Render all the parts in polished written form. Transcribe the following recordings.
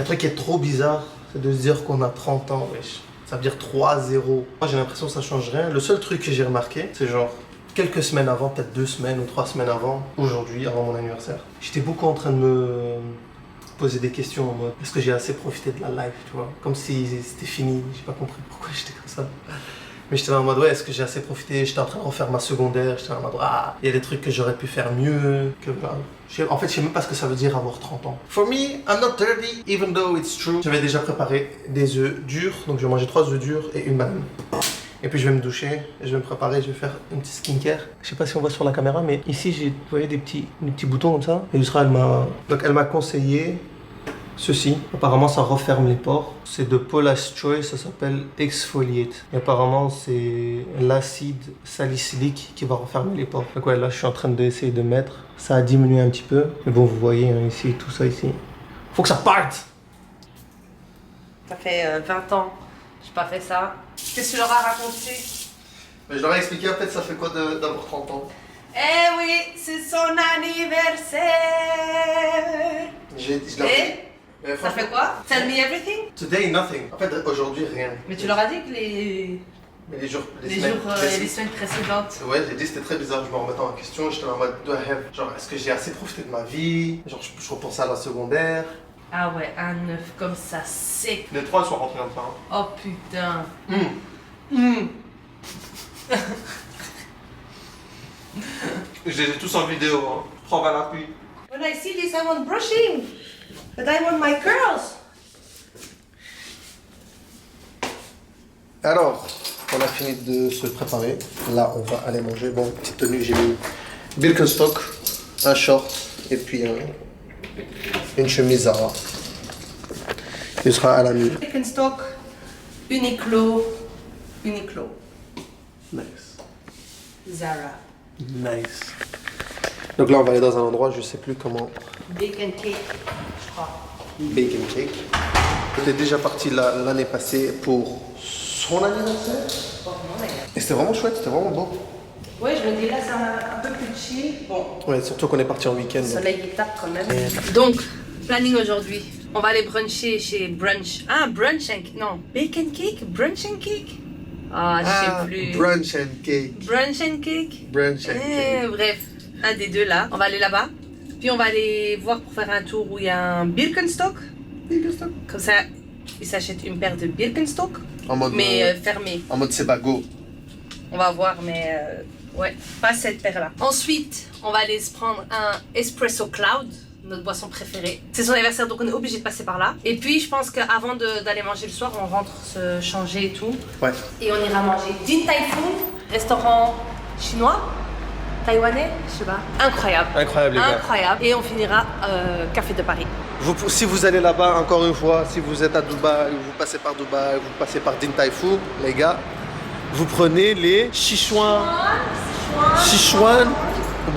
truc qui est trop bizarre, c'est de se dire qu'on a 30 ans, wesh. Ça veut dire 3-0. Moi j'ai l'impression que ça change rien. Le seul truc que j'ai remarqué, c'est genre quelques semaines avant, peut-être 2 semaines ou 3 semaines avant, aujourd'hui, avant mon anniversaire, j'étais beaucoup en train de me poser des questions en mode est-ce que j'ai assez profité de la life, tu vois, comme si c'était fini. J'ai pas compris pourquoi j'étais comme ça. Mais j'étais là en mode ouais, est-ce que j'ai assez profité? J'étais en train de refaire ma secondaire, j'étais en mode ah, il y a des trucs que j'aurais pu faire mieux. En fait, je sais même pas ce que ça veut dire avoir 30 ans. For me, I'm not 30, even though it's true. J'avais déjà préparé des œufs durs, donc je vais manger 3 œufs durs et une banane. Et puis je vais me doucher, et je vais me préparer, je vais faire une petite skincare. Je sais pas si on voit sur la caméra, mais ici j'ai, vous voyez, des petits boutons comme ça. Et Yusra, elle m'a conseillé ceci. Apparemment ça referme les pores. C'est de Paula's Choice, ça s'appelle Exfoliate. Et apparemment c'est l'acide salicylique qui va refermer les pores. Donc ouais, là je suis en train d'essayer de mettre. Ça a diminué un petit peu. Mais bon, vous voyez hein, ici, tout ça ici. Faut que ça parte! Ça fait 20 ans. J'ai pas fait ça. Qu'est-ce que tu leur as raconté? Mais je leur ai expliqué en fait ça fait quoi d'avoir 30 ans. Eh oui, c'est son anniversaire. Ça fait quoi? Tell me everything? Today nothing. En fait aujourd'hui rien. Mais tu leur as dit que les semaines précédentes. Ouais, j'ai dit c'était très bizarre, je me remettais en question, j'étais en mode do I have, genre est-ce que j'ai assez profité de ma vie? Genre je repensais à la secondaire. Ah ouais, un œuf comme ça sec. Les 3 sont rentrés en train. Oh putain. Je les ai tous en vidéo, hein. Prends à l'appui. When I see this, I want brushing. But I want my curls. Alors, on a fini de se préparer. Là, on va aller manger. Bon, petite tenue, j'ai mis Birkenstock, un short et puis une chemise Zara. Il sera à la nuit. Birkenstock, Uniqlo. Nice. Zara. Nice. Donc là, on va aller dans un endroit, je sais plus comment. Bacon cake, je crois. Bacon cake. J'étais déjà parti l'année passée pour son anniversaire. Et c'était vraiment chouette, c'était vraiment beau. Ouais, je me dis là, c'est un peu plus chill. Bon. Ouais, surtout qu'on est parti en week-end. Le soleil il tape quand même. Donc, planning aujourd'hui. On va aller bruncher chez Brunch. Ah, Brunch and... Non, Bacon Cake? Brunch and Cake? Ah, je sais plus. Brunch and cake. Brunch and Cake? Brunch and cake. Bref, un des deux là. On va aller là-bas. Puis on va aller voir pour faire un tour où il y a un Birkenstock. Birkenstock. Comme ça, il s'achète une paire de Birkenstock. En mode, mais fermée. En mode c'est bagot. On va voir, mais ouais, pas cette paire-là. Ensuite, on va aller se prendre un Espresso Cloud, notre boisson préférée. C'est son anniversaire, donc on est obligé de passer par là. Et puis, je pense qu'avant d'aller manger le soir, on rentre se changer et tout. Ouais. Et on ira manger Din Tai Fung, restaurant chinois, taïwanais, je sais pas. Incroyable. Incroyable, les gars. Incroyable. Et on finira Café de Paris. Si vous allez là-bas, encore une fois, si vous êtes à Dubaï, vous passez par Dubaï, vous passez par Din Tai Fung, les gars, vous prenez les Sichuan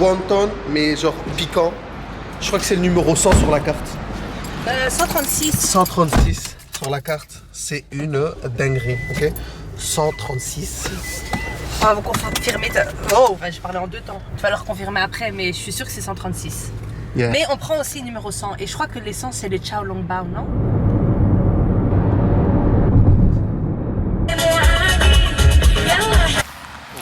wonton, mais genre piquant. Je crois que c'est le numéro 100 sur la carte. 136. 136 sur la carte, c'est une dinguerie, ok? 136. On va vous confirmer. Oh, je parlais en deux temps. Tu vas leur confirmer après, mais je suis sûre que c'est 136. Yeah. Mais on prend aussi numéro 100. Et je crois que les 100, c'est le Chao Long Bao, non?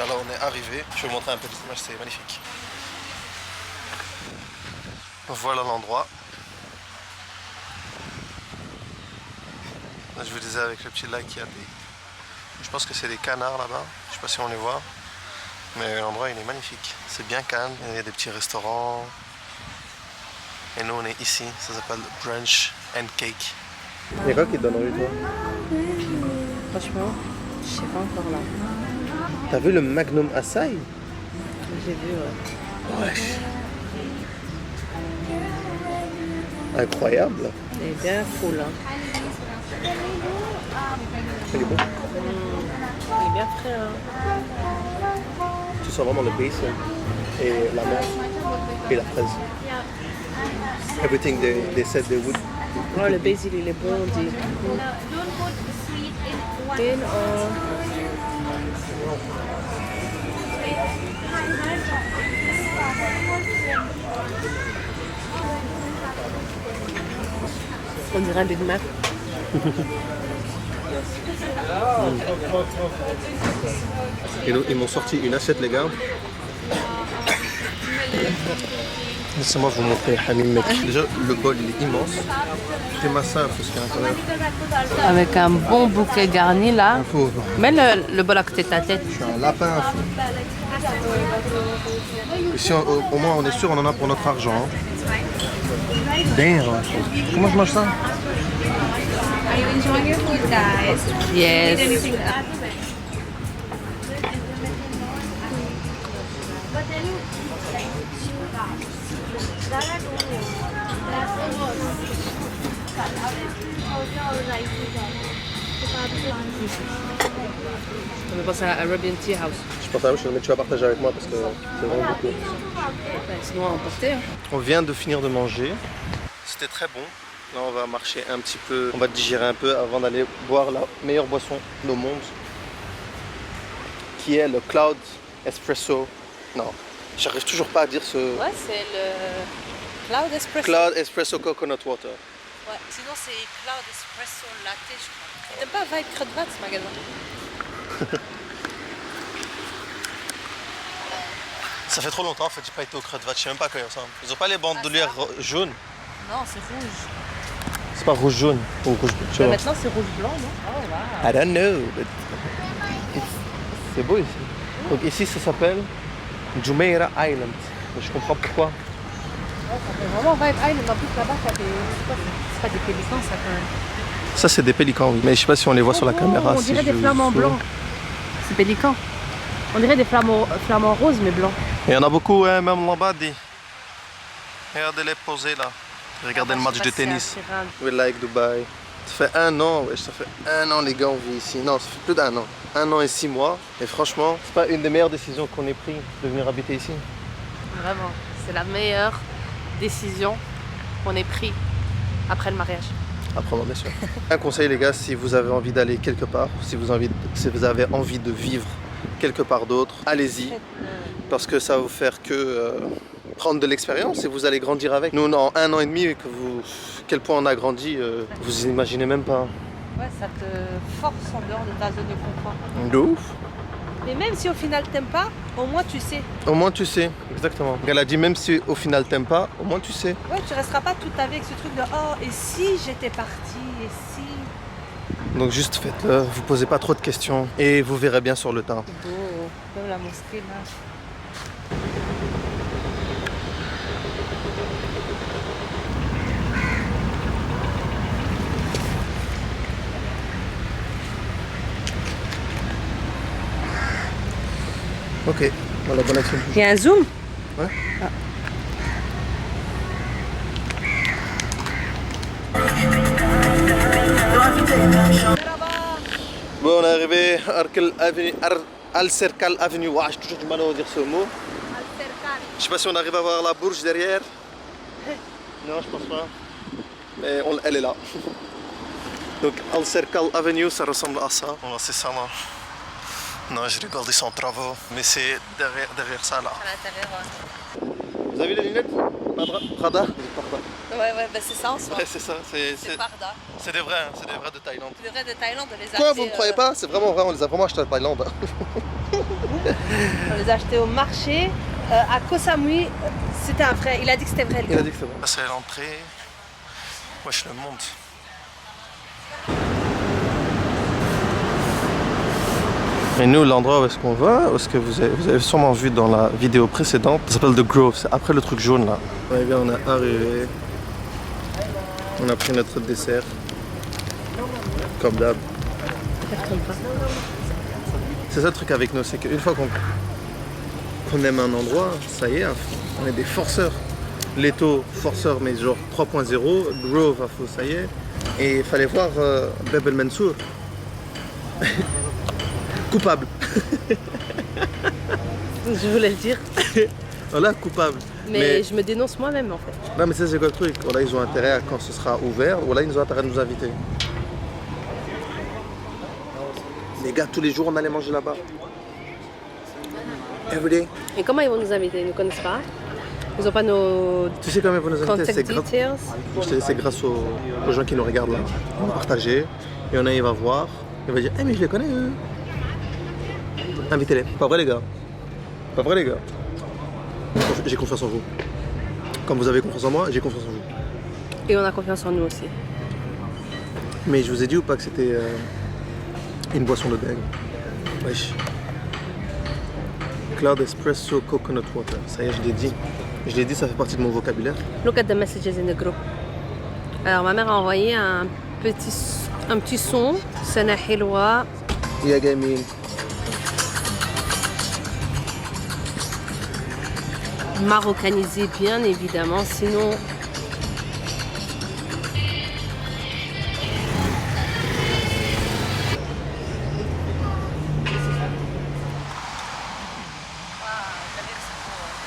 Alors on est arrivé, je vais vous montrer un peu les images, c'est magnifique. Voilà l'endroit. Je vous disais avec le petit lac qu'il y a des... Je pense que c'est des canards là-bas, je sais pas si on les voit. Mais l'endroit il est magnifique, c'est bien calme, il y a des petits restaurants. Et nous on est ici, ça s'appelle Brunch and Cake. Il y a quoi qui te donne envie toi? Franchement, je sais pas encore là. T'as vu le Magnum Açaï? J'ai vu, ouais. Wesh. Incroyable. Il est bien full, hein. Il est bon. Il est bien frais, hein. Tu sens vraiment le basin et la mer et la fraise. Everything they said they would. Oh, le basil, il est bon, on dit. On dirait un Big Mac. Ils m'ont sorti une assiette, les gars. Laissez-moi vous montrer Hamim mec. Déjà, le bol il est immense. C'est massif tout ce qu'il y a à l'intérieur. Avec un bon bouquet garni là. Un pauvre. Mets le bol à côté de ta tête. Je suis un lapin. Ici, au moins, on est sûr, on en a pour notre argent. Hein. Damn. Comment je mange ça? Are you enjoying your food, guys? Yes. Need anything else? On va passer à Arabian Tea House. Je pense que tu vas partager avec moi parce que c'est vraiment beaucoup. Sinon, à emporter. On vient de finir de manger. C'était très bon. Là, on va marcher un petit peu. On va digérer un peu avant d'aller boire la meilleure boisson au monde. Qui est le Cloud Espresso. Non, j'arrive toujours pas à dire ce... Ouais, c'est le Cloud Espresso. Cloud Espresso Coconut Water. Ouais, sinon c'est Cloud Espresso Latte, je crois. T'aimes pas Vibe Crudvat ce magasin? Ça fait trop longtemps en fait, j'ai pas été au Crudvat, je sais même pas quand ils ressemblent. Ils ont pas les bandolières jaunes? Non, c'est rouge. C'est pas rouge-jaune ou rouge Mais tu vois. maintenant c'est rouge-blanc, non? Oh, wow. I don't know. But... C'est beau ici. Donc ici ça s'appelle Jumeirah Island. Mais je comprends pourquoi. Ouais, ça fait vraiment Vibe Island. En plus là-bas, ça fait... c'est pas des pélicans ça quand même. Ça c'est des pélicans oui. Mais je sais pas si on les voit sur la caméra. On si dirait je des flamants zoome. blancs. C'est pélican. On dirait des flamants roses mais blancs. Il y en a beaucoup hein, même là-bas. Regardez-les poser là. Regardez le match de tennis. We like Dubai. Ça fait 1 an, ouais, ça fait 1 an les gars on vit ici. Non, ça fait plus d'1 an. 1 an et 6 mois. Et franchement, c'est pas une des meilleures décisions qu'on ait prises de venir habiter ici. Vraiment, c'est la meilleure décision qu'on ait prise après le mariage. Après, bien sûr. Un conseil les gars, si vous avez envie d'aller quelque part, si vous avez envie de vivre quelque part d'autre, allez-y. Parce que ça va vous faire que prendre de l'expérience et vous allez grandir avec. Nous, en 1 an et demi, quel point on a grandi, vous imaginez même pas. Ouais, ça te force en dehors de ta zone de confort. De ouf. Et même si au final t'aimes pas, au moins tu sais. Au moins tu sais, exactement. Elle a dit même si au final t'aimes pas, au moins tu sais. Ouais, tu resteras pas toute ta vie avec ce truc de oh, et si j'étais partie, et si. Donc juste faites-le, vous posez pas trop de questions et vous verrez bien sur le tas. C'est beau, comme la mosquée là. Ok, voilà, bonne action. Il y a un zoom? Ouais. Ah. Bon, on est arrivé à Al-Serkal Avenue. Ouah, j'ai toujours du mal à dire ce mot. Je sais pas si on arrive à voir la bourge derrière. Non, je pense pas. Mais elle est là. Donc Al-Serkal Avenue, ça ressemble à ça. Voilà, c'est ça là. Non, je rigole, ils sont en travaux. Mais c'est derrière ça là. À l'intérieur, ouais. Vous avez les lunettes Prada. Ouais, bah c'est ça en soi. Ouais, c'est ça. C'est Parda. C'est des vrais, hein, c'est des vrais de Thaïlande. C'est vrai de Thaïlande, on les a Quoi, achetés, vous ne croyez pas? C'est vraiment vrai, on les a vraiment achetés à Thaïlande. On les a achetés au marché. À Koh Samui, c'était un vrai. Il a dit que c'était vrai. Il a dit que c'était vrai. C'est l'entrée. Wesh, le monde. Et nous, l'endroit où est-ce qu'on va, où est-ce que vous avez sûrement vu dans la vidéo précédente, ça s'appelle The Grove, c'est après le truc jaune là. Ouais, bien, on est arrivé. On a pris notre dessert. Comme d'hab. C'est ça le truc avec nous, c'est qu'une fois qu'on aime un endroit, ça y est, on est des forceurs. Leto, forceur, mais genre 3.0, Grove, ça y est. Et il fallait voir Bab El Mansour. Coupable. Je voulais le dire. Voilà, coupable. Mais je me dénonce moi-même en fait. Non, mais ça, c'est quoi le truc? Voilà, ils ont intérêt à quand ce sera ouvert, voilà, ils ont intérêt à nous inviter. Les gars, tous les jours, on allait manger là-bas. Every day. Et comment ils vont nous inviter? Ils ne nous connaissent pas. Ils ont pas nos Tu sais quand même, pour nous inviter, contact details. c'est grâce aux gens qui nous regardent là. On va partager. Il y en a, il va voir. Il va dire, eh mais je les connais eux. Invitez-les. Pas vrai les gars. Pas vrai les gars. J'ai confiance en vous. Comme vous avez confiance en moi, j'ai confiance en vous. Et on a confiance en nous aussi. Mais je vous ai dit ou pas que c'était une boisson de dingue. Wesh. Cloud Espresso Coconut Water. Ça y est, je l'ai dit. Je l'ai dit, ça fait partie de mon vocabulaire. Look at the messages in the group. Alors ma mère a envoyé un petit son. Sana Hilwa. يا جميل. Marocanisé bien évidemment, sinon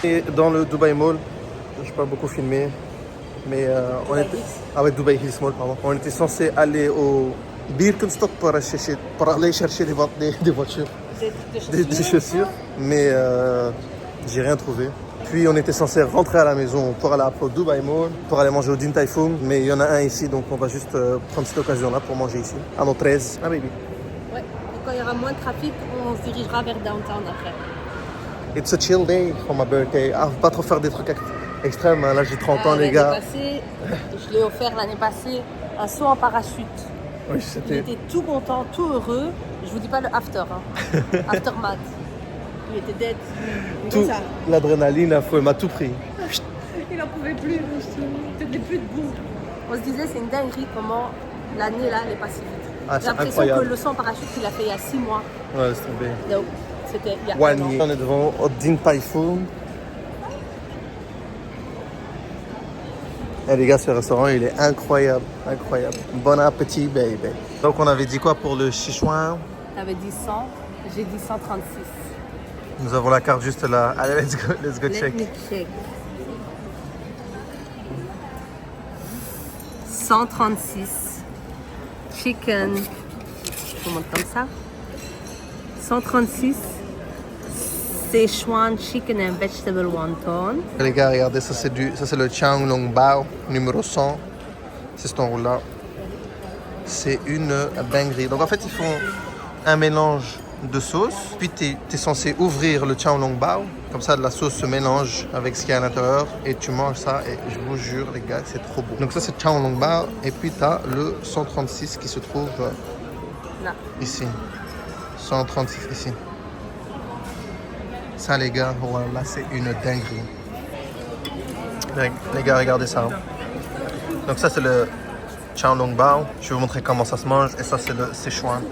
Et dans le Dubai Mall, je n'ai pas beaucoup filmé, mais on était... Ah ouais, Dubai Hills Mall, pardon. On était censé aller au Birkenstock pour aller chercher des voitures, des chaussures, mais j'ai rien trouvé. Puis on était censé rentrer à la maison pour aller au Dubai Mall, pour aller manger au Din Tai Fung, mais il y en a un ici, donc on va juste prendre cette occasion-là pour manger ici, à nos 13. Ah baby. ouais, et quand il y aura moins de trafic, on se dirigera vers downtown après. It's a chill day for my birthday. Ah, faut pas trop faire des trucs extrêmes, hein. Là j'ai 30 ans les gars. Je l'ai offert l'année passée un saut en parachute. Oui, Il c'était... était tout content, tout heureux. Je vous dis pas le after, hein. Aftermath. Il était dead. Tout, l'adrénaline, il m'a tout pris. Il en pouvait plus, il tenait plus debout. On se disait, c'est une dinguerie comment l'année là, elle est passée vite. Ah, J'ai l'impression incroyable. que le saut en parachute, il a fait il y a 6 mois. Ouais, c'est tombé. Donc, c'était il y a un an. On est devant au Din Tai Fung. Eh les gars, ce restaurant, il est incroyable, incroyable. Bon appétit, baby. Donc on avait dit quoi pour le Sichuan? T'avais dit 100, j'ai dit 136. Nous avons la carte juste là. Allez, let's go check. Let me check. 136 chicken, je vous montre comme ça. 136 Sichuan chicken and vegetable wonton. Les gars, regardez, ça c'est le Chang Long Bao numéro 100. C'est ce ton là. C'est une dinguerie. Donc en fait, ils font un mélange de sauce, puis tu es censé ouvrir le Chao Long Bao, comme ça la sauce se mélange avec ce qu'il y a à l'intérieur et tu manges ça et je vous jure les gars c'est trop beau. Donc ça c'est Chao Long Bao et puis tu as le 136 qui se trouve là. Ici. 136 ici. Ça les gars, voilà, c'est une dinguerie. Les gars regardez ça. Donc ça c'est le Chao Long Bao, je vais vous montrer comment ça se mange et ça c'est le Sichuan.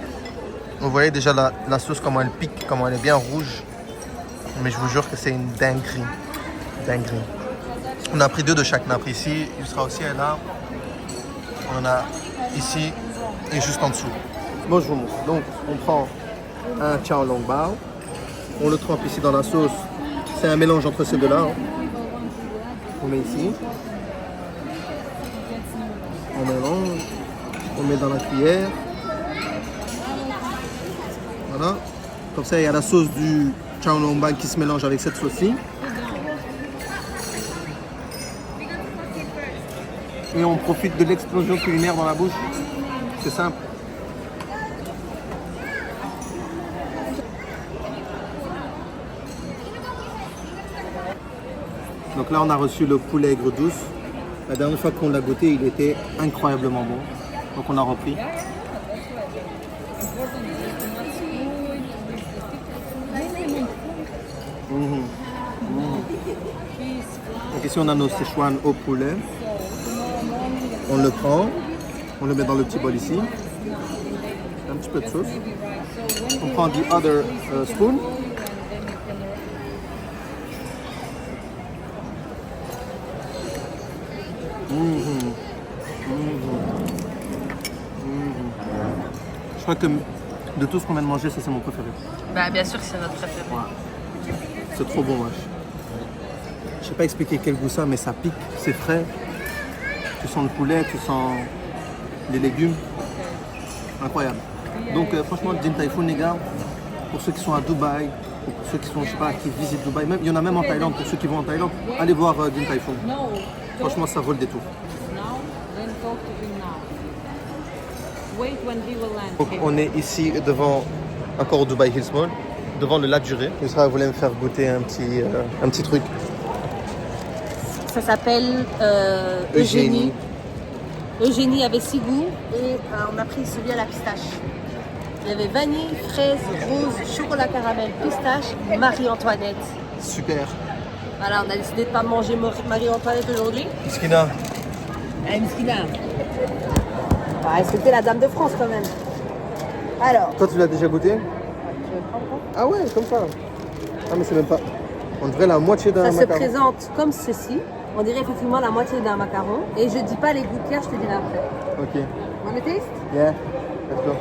Vous voyez déjà la sauce, comment elle pique, comment elle est bien rouge. Mais je vous jure que c'est une dinguerie. Dinguerie. On a pris 2 de chaque. On a pris ici, il sera aussi là. On en a ici et juste en dessous. Moi je vous montre. Donc on prend un Chao Long Bao. On le trempe ici dans la sauce. C'est un mélange entre ces deux-là. On met ici. On mélange. On met dans la cuillère. Voilà. Comme ça, il y a la sauce du Chao Long Bao qui se mélange avec cette sauce-ci. Et on profite de l'explosion culinaire dans la bouche. C'est simple. Donc là, on a reçu le poulet aigre douce. La dernière fois qu'on l'a goûté, il était incroyablement bon. Donc on a repris. Donc ici on a nos Sichuan au poulet. On le prend, on le met dans le petit bol ici. Un petit peu de sauce. On prend the other spoon. Je crois que de tout ce qu'on vient de manger, ça c'est mon préféré. Bah bien sûr que c'est notre préféré. Ouais. C'est trop bon, wesh. Je sais pas expliquer quel goût ça, mais ça pique, c'est frais. Tu sens le poulet, tu sens les légumes. Incroyable. Donc franchement, Din Tai Fung les gars, pour ceux qui sont à Dubaï, Et pour ceux qui sont, je sais pas, qui visitent Dubaï, même, il y en a même en Thaïlande, pour ceux qui vont en Thaïlande, allez voir Din Tai Fung. Franchement, ça vaut le détour. Donc, on est ici devant, encore au Dubai Hills Mall, devant le lac Juré. Yusra voulait me faire goûter un petit truc. Ça s'appelle Eugénie. Eugénie avait 6 goûts et on a pris celui à la pistache. Il y avait vanille, fraise, rose, chocolat caramel, pistache, Marie-Antoinette. Super. Voilà, on a décidé de ne pas manger Marie-Antoinette aujourd'hui. Miskina. Miskina. Ouais, c'était la Dame de France quand même. Alors. Toi, tu l'as déjà goûté? Ah ouais, comme ça. Ah mais c'est même pas. On dirait la moitié d'un macaron. Ça se présente comme ceci. On dirait effectivement la moitié d'un macaron. Et je dis pas les goûts qu'il y a, je te dirai après. Ok. On le taste? Yeah. Let's go.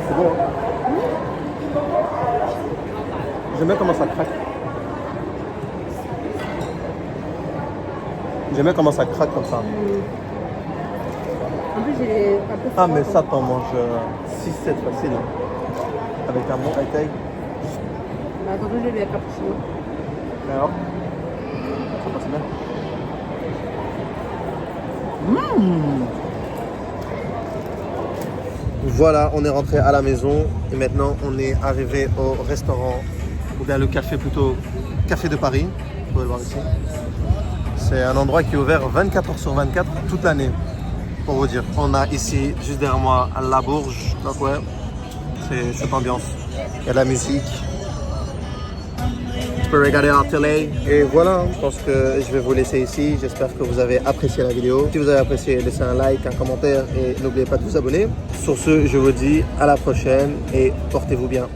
C'est bon. Hein? J'aime bien comment ça craque. J'aime bien comment ça craque comme ça. En plus, j'ai un peu. Ah, mais ça, t'en manges 6-7 facile. Avec un bon taille. Attends, j'ai lu un cappuccino. Alors, ça passe bien. Voilà, on est rentré à la maison et maintenant on est arrivé au restaurant, ou bien le café plutôt, Café de Paris. Vous pouvez le voir ici. C'est un endroit qui est ouvert 24 heures sur 24 toute l'année. Pour vous dire, on a ici juste derrière moi la Bourge, donc ouais, c'est cette ambiance. Il y a de la musique, tu peux regarder la télé. Et voilà, je pense que je vais vous laisser ici. J'espère que vous avez apprécié la vidéo. Si vous avez apprécié, laissez un like, un commentaire et n'oubliez pas de vous abonner. Sur ce, je vous dis à la prochaine et portez-vous bien.